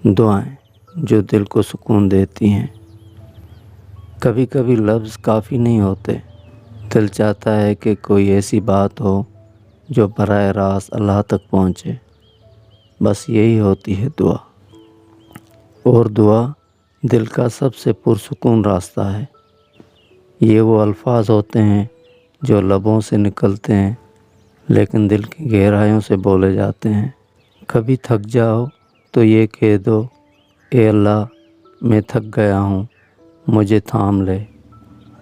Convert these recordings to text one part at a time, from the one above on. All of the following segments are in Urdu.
دعائیں جو دل کو سکون دیتی ہیں۔ کبھی کبھی لفظ کافی نہیں ہوتے، دل چاہتا ہے کہ کوئی ایسی بات ہو جو براہ راست اللہ تک پہنچے، بس یہی ہوتی ہے دعا۔ اور دعا دل کا سب سے پرسکون راستہ ہے۔ یہ وہ الفاظ ہوتے ہیں جو لبوں سے نکلتے ہیں لیکن دل کی گہرائیوں سے بولے جاتے ہیں۔ کبھی تھک جاؤ تو یہ کہہ دو، اے اللہ میں تھک گیا ہوں، مجھے تھام لے۔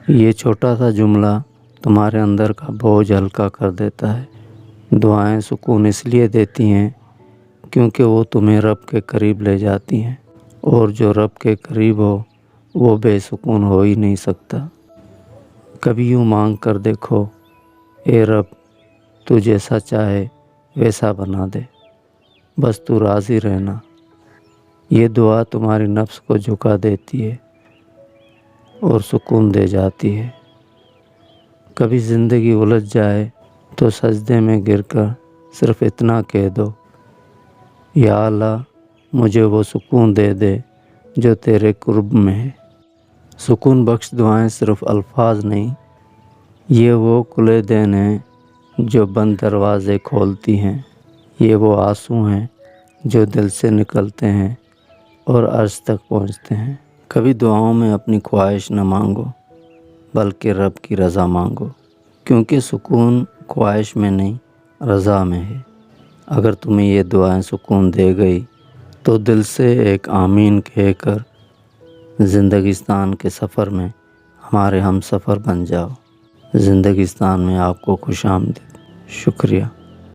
یہ چھوٹا سا جملہ تمہارے اندر کا بوجھ ہلکا کر دیتا ہے۔ دعائیں سکون اس لیے دیتی ہیں کیونکہ وہ تمہیں رب کے قریب لے جاتی ہیں، اور جو رب کے قریب ہو وہ بے سکون ہو ہی نہیں سکتا۔ کبھی یوں مانگ کر دیکھو، اے رب تو جیسا چاہے ویسا بنا دے، بس تو راضی رہنا۔ یہ دعا تمہاری نفس کو جھکا دیتی ہے اور سکون دے جاتی ہے۔ کبھی زندگی الجھ جائے تو سجدے میں گر کر صرف اتنا کہہ دو، یا اللہ مجھے وہ سکون دے دے جو تیرے قرب میں ہے۔ سکون بخش دعائیں صرف الفاظ نہیں، یہ وہ کھلے دین ہیں جو بند دروازے کھولتی ہیں۔ یہ وہ آنسو ہیں جو دل سے نکلتے ہیں اور عرش تک پہنچتے ہیں۔ کبھی دعاؤں میں اپنی خواہش نہ مانگو بلکہ رب کی رضا مانگو، کیونکہ سکون خواہش میں نہیں رضا میں ہے۔ اگر تمہیں یہ دعائیں سکون دے گئی تو دل سے ایک آمین کہہ کر زندگستان کے سفر میں ہمارے ہم سفر بن جاؤ۔ زندگستان میں آپ کو خوش آمدید۔ شکریہ۔